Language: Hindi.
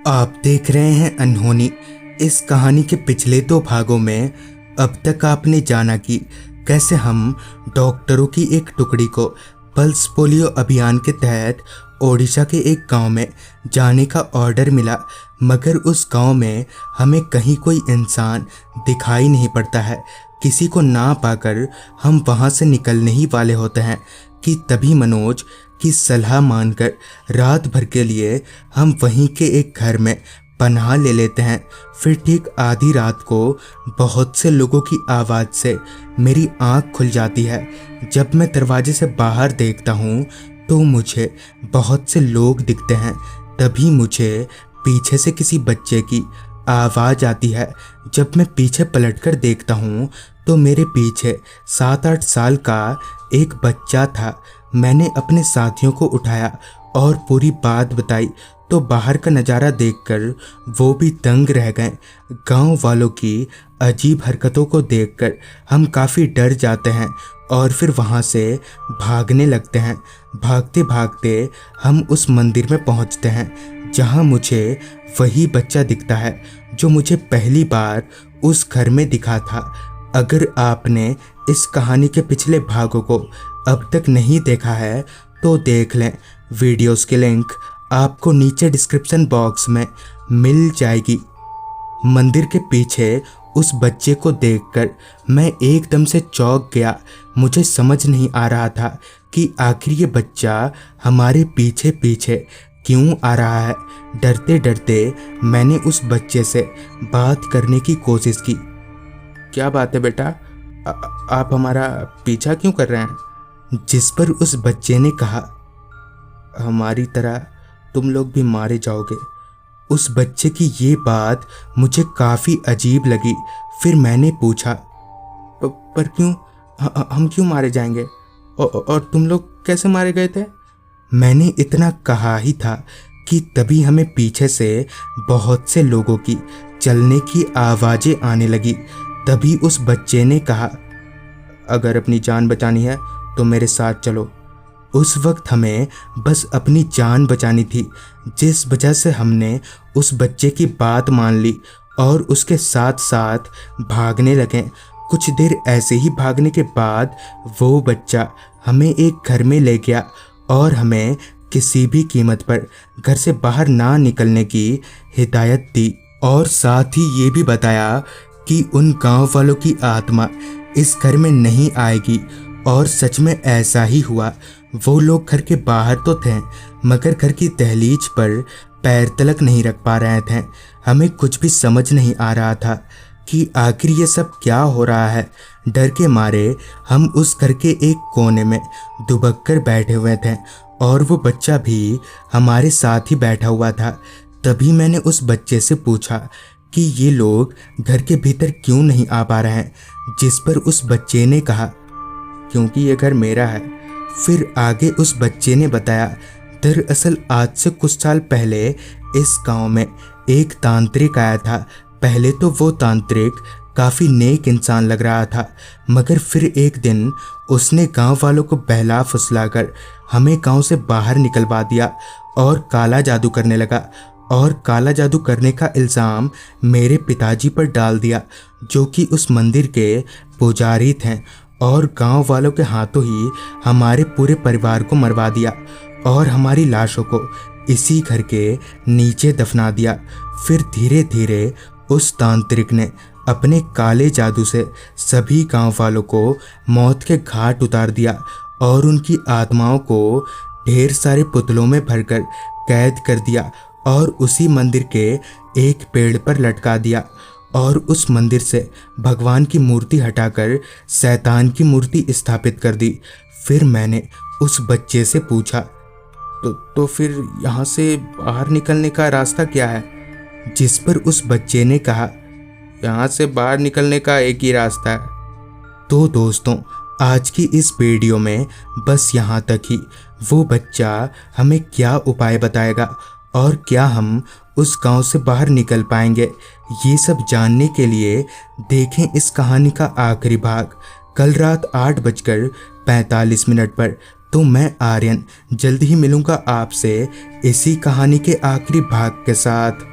आप देख रहे हैं अनहोनी। इस कहानी के पिछले 2 भागों में अब तक आपने जाना कि कैसे हम डॉक्टरों की एक टुकड़ी को पल्स पोलियो अभियान के तहत ओडिशा के एक गांव में जाने का ऑर्डर मिला, मगर उस गांव में हमें कहीं कोई इंसान दिखाई नहीं पड़ता है। किसी को ना पाकर हम वहां से निकलने ही वाले होते हैं कि तभी मनोज की सलाह मानकर रात भर के लिए हम वहीं के एक घर में पनाह ले लेते हैं। फिर ठीक आधी रात को बहुत से लोगों की आवाज़ से मेरी आंख खुल जाती है। जब मैं दरवाजे से बाहर देखता हूँ तो मुझे बहुत से लोग दिखते हैं। तभी मुझे पीछे से किसी बच्चे की आवाज़ आती है। जब मैं पीछे पलटकर देखता हूँ तो मेरे पीछे 7-8 साल का एक बच्चा था। मैंने अपने साथियों को उठाया और पूरी बात बताई तो बाहर का नज़ारा देखकर वो भी दंग रह गए। गांव वालों की अजीब हरकतों को देखकर हम काफ़ी डर जाते हैं और फिर वहां से भागने लगते हैं। भागते भागते हम उस मंदिर में पहुंचते हैं जहां मुझे वही बच्चा दिखता है जो मुझे पहली बार उस घर में दिखा था। अगर आपने इस कहानी के पिछले भागों को अब तक नहीं देखा है तो देख लें। वीडियोस के लिंक आपको नीचे डिस्क्रिप्शन बॉक्स में मिल जाएगी। मंदिर के पीछे उस बच्चे को देखकर मैं एकदम से चौंक गया। मुझे समझ नहीं आ रहा था कि आखिर ये बच्चा हमारे पीछे पीछे क्यों आ रहा है। डरते डरते मैंने उस बच्चे से बात करने की कोशिश की। क्या बात है बेटा, आप हमारा पीछा क्यों कर रहे हैं? जिस पर उस बच्चे ने कहा, हमारी तरह तुम लोग भी मारे जाओगे। उस बच्चे की ये बात मुझे काफ़ी अजीब लगी। फिर मैंने पूछा, पर क्यों, हम क्यों मारे जाएंगे? और तुम लोग कैसे मारे गए थे? मैंने इतना कहा ही था कि तभी हमें पीछे से बहुत से लोगों की चलने की आवाज़ें आने लगी। तभी उस बच्चे ने कहा, अगर अपनी जान बचानी है तो मेरे साथ चलो। उस वक्त हमें बस अपनी जान बचानी थी, जिस वजह से हमने उस बच्चे की बात मान ली और उसके साथ साथ भागने लगे। कुछ देर ऐसे ही भागने के बाद वो बच्चा हमें एक घर में ले गया और हमें किसी भी कीमत पर घर से बाहर ना निकलने की हिदायत दी और साथ ही ये भी बताया कि उन गांव वालों की आत्मा इस घर में नहीं आएगी। और सच में ऐसा ही हुआ। वो लोग घर के बाहर तो थे मगर घर की दहलीज पर पैर तलक नहीं रख पा रहे थे। हमें कुछ भी समझ नहीं आ रहा था कि आखिर ये सब क्या हो रहा है। डर के मारे हम उस घर के एक कोने में दुबक कर बैठे हुए थे और वो बच्चा भी हमारे साथ ही बैठा हुआ था। तभी मैंने उस बच्चे से पूछा कि ये लोग घर के भीतर क्यों नहीं आ पा रहे हैं, जिस पर उस बच्चे ने कहा, क्योंकि ये घर मेरा है। फिर आगे उस बच्चे ने बताया, दरअसल आज से कुछ साल पहले इस गांव में एक तांत्रिक आया था। पहले तो वो तांत्रिक काफ़ी नेक इंसान लग रहा था, मगर फिर एक दिन उसने गांव वालों को बहला फुसलाकर हमें गांव से बाहर निकलवा दिया और काला जादू करने लगा। और काला जादू करने का इल्ज़ाम मेरे पिताजी पर डाल दिया, जो कि उस मंदिर के पुजारी थे, और गांव वालों के हाथों ही हमारे पूरे परिवार को मरवा दिया और हमारी लाशों को इसी घर के नीचे दफना दिया। फिर धीरे धीरे उस तांत्रिक ने अपने काले जादू से सभी गांव वालों को मौत के घाट उतार दिया और उनकी आत्माओं को ढेर सारे पुतलों में भरकर कैद कर दिया और उसी मंदिर के एक पेड़ पर लटका दिया और उस मंदिर से भगवान की मूर्ति हटाकर शैतान की मूर्ति स्थापित कर दी। फिर मैंने उस बच्चे से पूछा, तो फिर यहाँ से बाहर निकलने का रास्ता क्या है? जिस पर उस बच्चे ने कहा, यहाँ से बाहर निकलने का एक ही रास्ता है। तो दोस्तों, आज की इस वीडियो में बस यहाँ तक ही। वो बच्चा हमें क्या उपाय बताएगा और क्या हम उस गांव से बाहर निकल पाएंगे, ये सब जानने के लिए देखें इस कहानी का आखिरी भाग कल रात 8:45 पर। तो मैं आर्यन जल्द ही मिलूंगा आपसे इसी कहानी के आखिरी भाग के साथ।